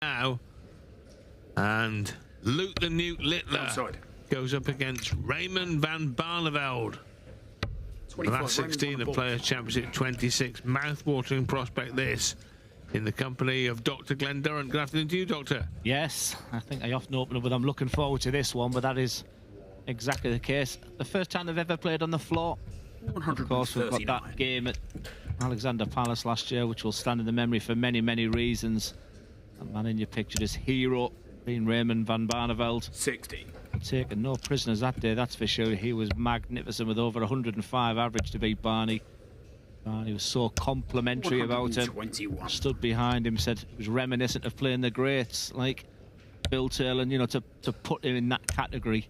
now. And Luke the Nuke Littler Outside. goes up against Raymond van Barneveld. The last 16 of Players' Championship 26. Mouth-watering prospect this, in the company of Dr. Glenn Durrant. Good afternoon to you, Doctor. Yes, I think I often open up with I'm looking forward to this one, but that is exactly the case. The first time they've ever played on the floor. Of course, we've got that game at Alexander Palace last year, which will stand in the memory for many, many reasons. That man in your picture is hero, being Raymond van Barneveld. 60. Taken no prisoners that day, that's for sure. He was magnificent with over 105 average to beat Barney. Barney was so complimentary about him. Stood behind him, said it was reminiscent of playing the greats like Bill Taylor, you know, to put him in that category.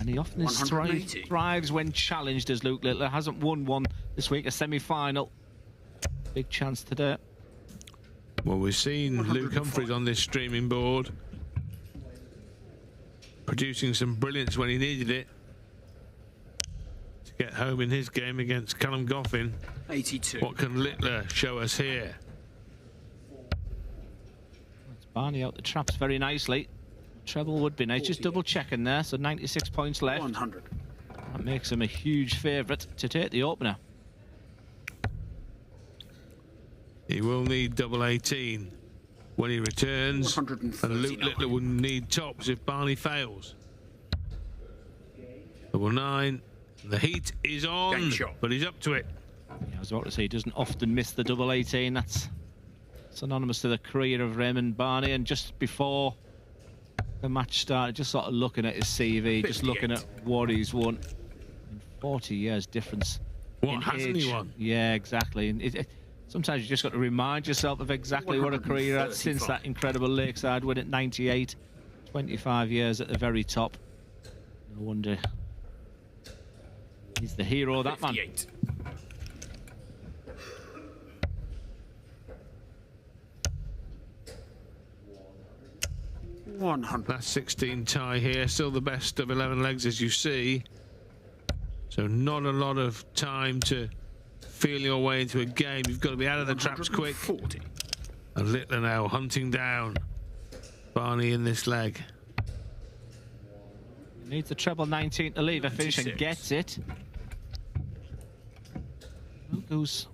And he often thrives when challenged, as Luke Littler. Hasn't won one this week, a semi-final. Big chance today. Well, we've seen Luke Humphries on this streaming board, producing some brilliance when he needed it to get home in his game against Callum Goffin. 82. What can Littler show us here? It's Barney out the traps very nicely. Treble would be nice. Just double checking there. So 96 points left. 100. That makes him a huge favourite to take the opener. He will need double 18 when he returns, and Luke Littler will need tops if Barney fails. Double 9. The heat is on, but he's up to it. Yeah, I was about to say he doesn't often miss the double 18. That's synonymous to the career of Raymond Barney. And just before the match started, just sort of looking at his CV, just looking at what he's won. In 40 years difference. What hasn't he won? Yeah, exactly. And sometimes you just got to remind yourself of exactly what a career he had since that incredible Lakeside win at 98. 25 years at the very top. No wonder he's the hero, that man. 100. That's 16 tie here. Still the best of 11 legs, as you see. So not a lot of time to feel your way into a game. You've got to be out of the traps quick. 40. And Littler now hunting down Barney in this leg. He needs the treble 19 to leave a finish and gets it. Look who's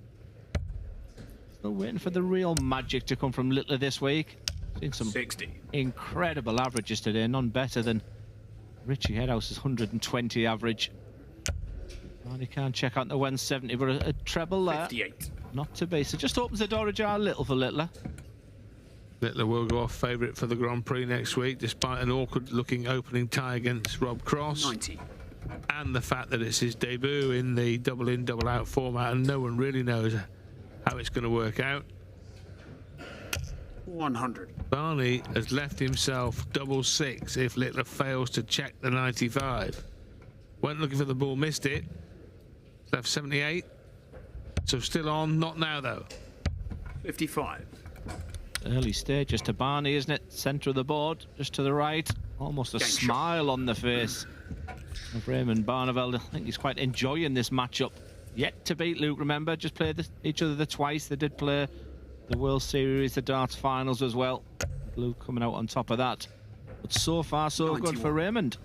still waiting for the real magic to come from Littler this week. Seen some 60. Incredible averages today, none better than Richie Headhouse's 120 average. And he can't check out the 170, but a treble there. 58. Not to be. So just opens the door ajar a little for Littler. Littler will go off favourite for the Grand Prix next week, despite an awkward-looking opening tie against Rob Cross. 90. And the fact that it's his debut in the double-in, double-out format, and no one really knows how it's going to work out. 100. Barney has left himself double 6 if Littler fails to check the 95. Went looking for the ball, missed it. Left 78. So still on, not now though. 55. Early stages to Barney, isn't it? Centre of the board, just to the right. Almost a smile on the face of Raymond Barneveld. I think he's quite enjoying this matchup. Yet to beat Luke, remember, just played each other twice. They did play the World Series, the darts finals as well. Luke coming out on top of that. But so far, so 91. good for Raymond.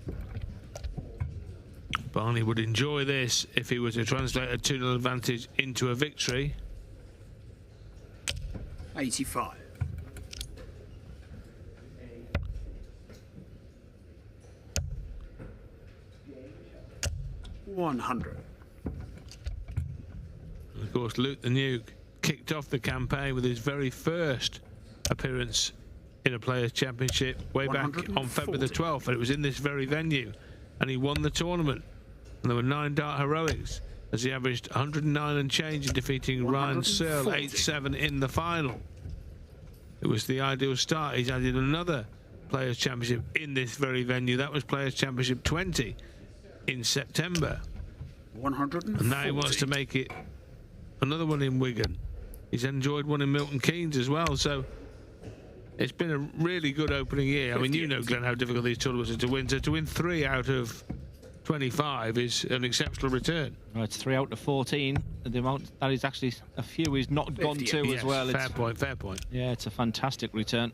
Barney would enjoy this if he were to translate a 2-0 advantage into a victory. 85. $100. And of course, Luke the Nuke kicked off the campaign with his very first appearance in a Players' Championship way back on February the 12th, and it was in this very venue, and he won the tournament. And there were 9 dart heroics as he averaged 109 and change in defeating Ryan Searle 8-7 in the final. It was the ideal start. He's added another Players' Championship in this very venue. That was Players' Championship 20 in September. 140. And now he wants to make it another one in Wigan. He's enjoyed one in Milton Keynes as well. So it's been a really good opening year. I mean, you know, Glenn, how difficult these tournaments are to win. So to win 3 out of 25 is an exceptional return. Well, it's 3 out of 14. The amount that is actually a few he's not gone to Yes, as well. Fair point, fair point. Yeah, it's a fantastic return.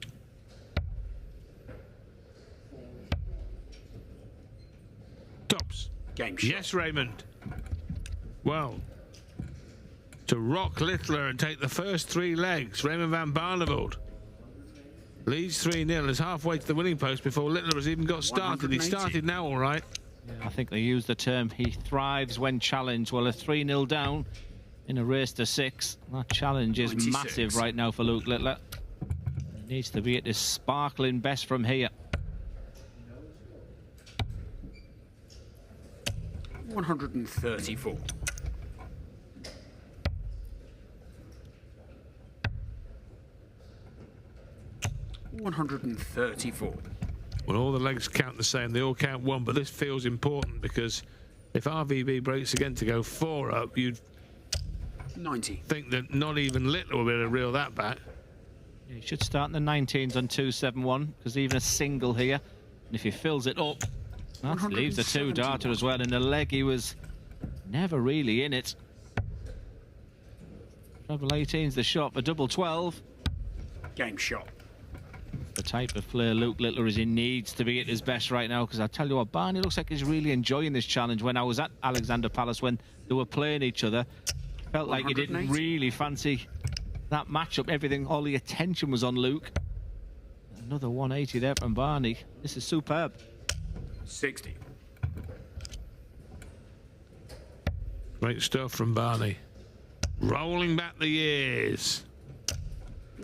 Tops. Game shot. Yes, Raymond. Well, to rock Littler and take the first 3 legs, Raymond van Barneveld leads 3-0, is halfway to the winning post before Littler has even got started. He 180. started now, all right. I think they use the term he thrives when challenged. Well, a 3-0 down in a race to 6. That challenge is 96. massive right now for Luke Littler. He needs to be at his sparkling best from here. 134. $134. Well, all the legs count the same. They all count 1, but this feels important because if RVB breaks again to go 4 up, you'd 90. think that not even Littler will be able to reel that back. Yeah, he should start in the 19s on 271 because even a single here, and if he fills it up, that leaves a 2-darter as well. In the leg, he was never really in it. Treble 18's the shot for double 12. Game shot. The type of player Luke Littler is, he needs to be at his best right now, because I tell you what, Barney looks like he's really enjoying this challenge. When I was at Alexander Palace when they were playing each other, felt like he didn't really fancy that matchup. Everything, all the attention was on Luke. Another 180 there from Barney. This is superb. 60. Great stuff from Barney. Rolling back the years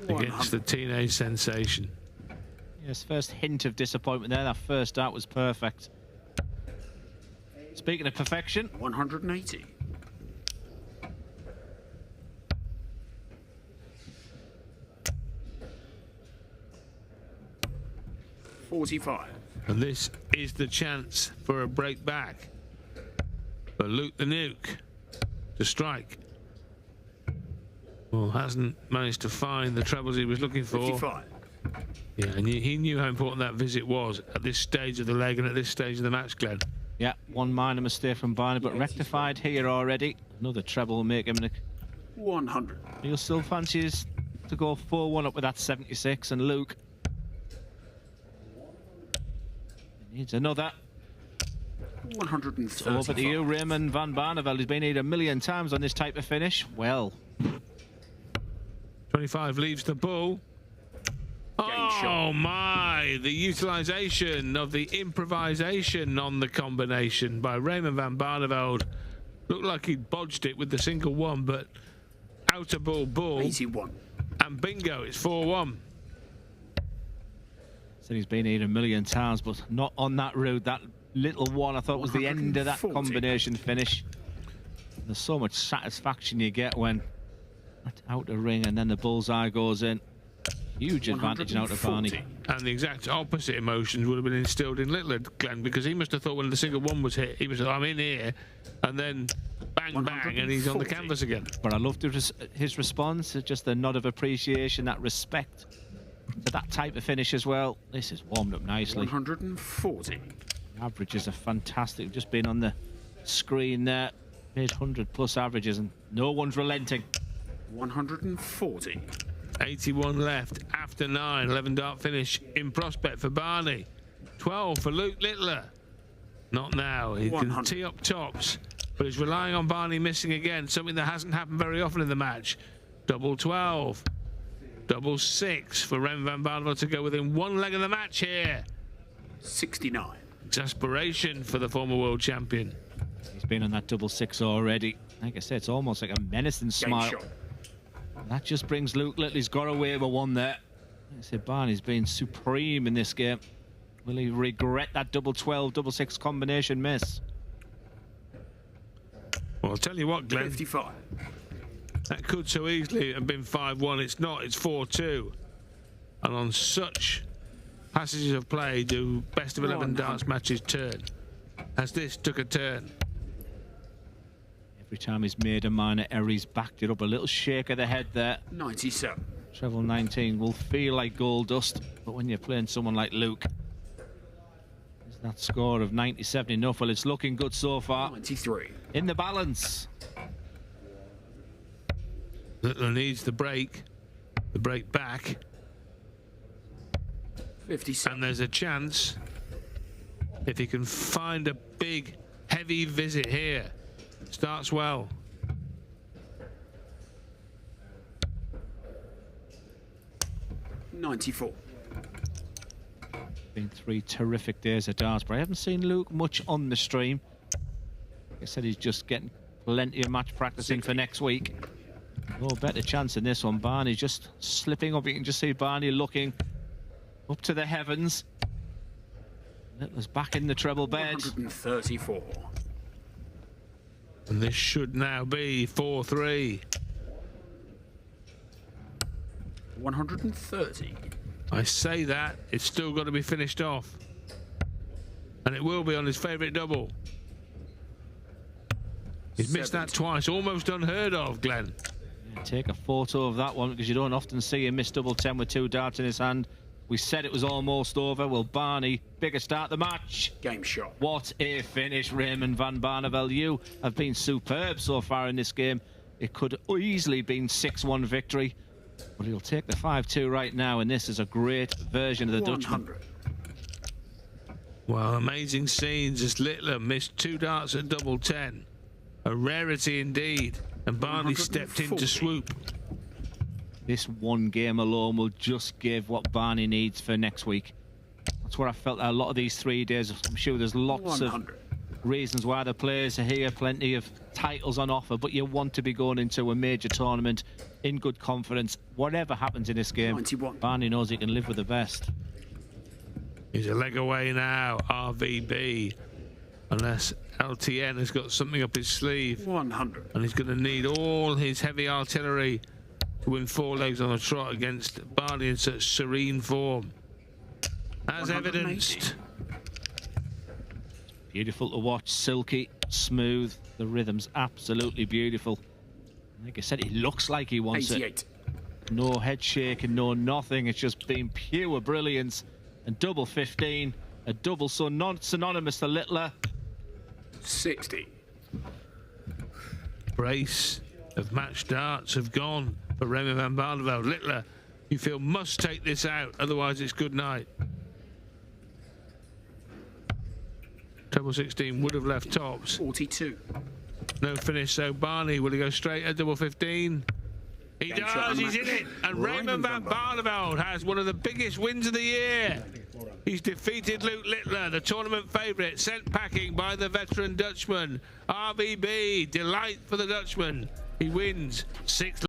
against the teenage sensation. Yes, first hint of disappointment there. That first start was perfect. Speaking of perfection, 180. $45. And this is the chance for a break back for Luke the Nuke to strike. Well, hasn't managed to find the trebles he was looking for. 55. Yeah, and he knew how important that visit was at this stage of the leg and at this stage of the match, Glenn. yeah, one minor mistake from Barney, but rectified here already. Another treble will make him. 100. He'll still fancies to go 4-1 up with that 76, and Luke needs another. 135. Over to you, Raymond van Barneveld. He's been here a million times on this type of finish. Well, 25 leaves the bull. Oh my, the utilisation of the improvisation on the combination by Raymond van Barneveld. Looked like he'd bodged it with the single 1, but outer bull, 81. and bingo, it's 4-1. said he's been here a million times, but not on that route. That little 1 I thought was the end of that 140. combination finish. There's so much satisfaction you get when out the ring and then the bullseye goes in. Huge advantage now to Barney. And the exact opposite emotions would have been instilled in Littler, Glenn, because he must have thought when the single 1 was hit, he was like, I'm in here, and then bang, bang, and he's on the canvas again. But I loved his response, just the nod of appreciation, that respect to that type of finish as well. This is warmed up nicely. 140. The averages are fantastic. Just been on the screen there, made 100+ averages, and no one's relenting. 140. 81 left after 9. 11 dart finish in prospect for Barney. 12 for Luke Littler. Not now. He can 100. tee up tops, but he's relying on Barney missing again, something that hasn't happened very often in the match. Double 12. Double 6 for Raymond van Barneveld to go within 1 leg of the match here. 69. Exasperation for the former world champion. He's been on that double 6 already. Like I said, it's almost like a menacing Game smile. shot. That just brings Luke Littler. He's got away with 1 there. Like I said, Barney's been supreme in this game. Will he regret that double 12, double 6 combination miss? Well, I'll tell you what, Glenn. 55. That could so easily have been 5-1. It's not. It's 4-2. And on such passages of play do best of 11 darts matches turn. As this took a turn. Every time he's made a minor error, he's backed it up. A little shake of the head there. 97. Treble 19 will feel like gold dust, but when you're playing someone like Luke, there's That score of 97 enough? Well, it's looking good so far. 93. In the balance. Littler needs the break back. 57. And there's a chance if he can find a big, heavy visit here. Starts well. $94. Been 3 terrific days at darts, but I haven't seen Luke much on the stream. Like I said, he's just getting plenty of match practicing for next week. Oh, better chance in this one. Barney's just slipping up. You can just see Barney looking up to the heavens. Littler's back in the treble bed. 134. And this should now be 4-3. 130. I say that, it's still got to be finished off. And it will be on his favourite double. He's missed that twice, almost unheard of, Glenn. Yeah, take a photo of that one because you don't often see him miss double 10 with 2 darts in his hand. We said it was almost over. Well, Barney, bigger start the match. Game shot. What a finish, Raymond van Barneveld. You have been superb so far in this game. It could easily been 6-1 victory. But he'll take the 5-2 right now, and this is a great version of the 100. Dutchman. Well, amazing scenes as Littler missed 2 darts at double 10. A rarity indeed. And Barney stepped in to swoop. This one game alone will just give what Barney needs for next week. That's what I felt a lot of these 3 days. I'm sure there's lots 100. of reasons why the players are here, plenty of titles on offer, but you want to be going into a major tournament in good confidence. Whatever happens in this game, 91. Barney knows he can live with the best. He's a leg away now, RVB. Unless LTN has got something up his sleeve. 100. And he's going to need all his heavy artillery to win 4 legs on a trot against Barney in such serene form. As 180. evidenced. Beautiful to watch, silky, smooth. The rhythm's absolutely beautiful. Like I said, he looks like he wants 88. it. No head shaking, no nothing. It's just been pure brilliance. And double 15, a double so synonymous to Littler. 60. Brace of match darts have gone for Raymond van Barneveld. Littler, you feel must take this out, otherwise it's good night. Treble 16 would have left tops. 42. No finish, so Barney, will he go straight at double 15? He Game shot does, on he's in match. it. And Raymond van Barneveld has one of the biggest wins of the year. He's defeated Luke Littler, the tournament favourite, sent packing by the veteran Dutchman. RVB, delight for the Dutchman. He wins 6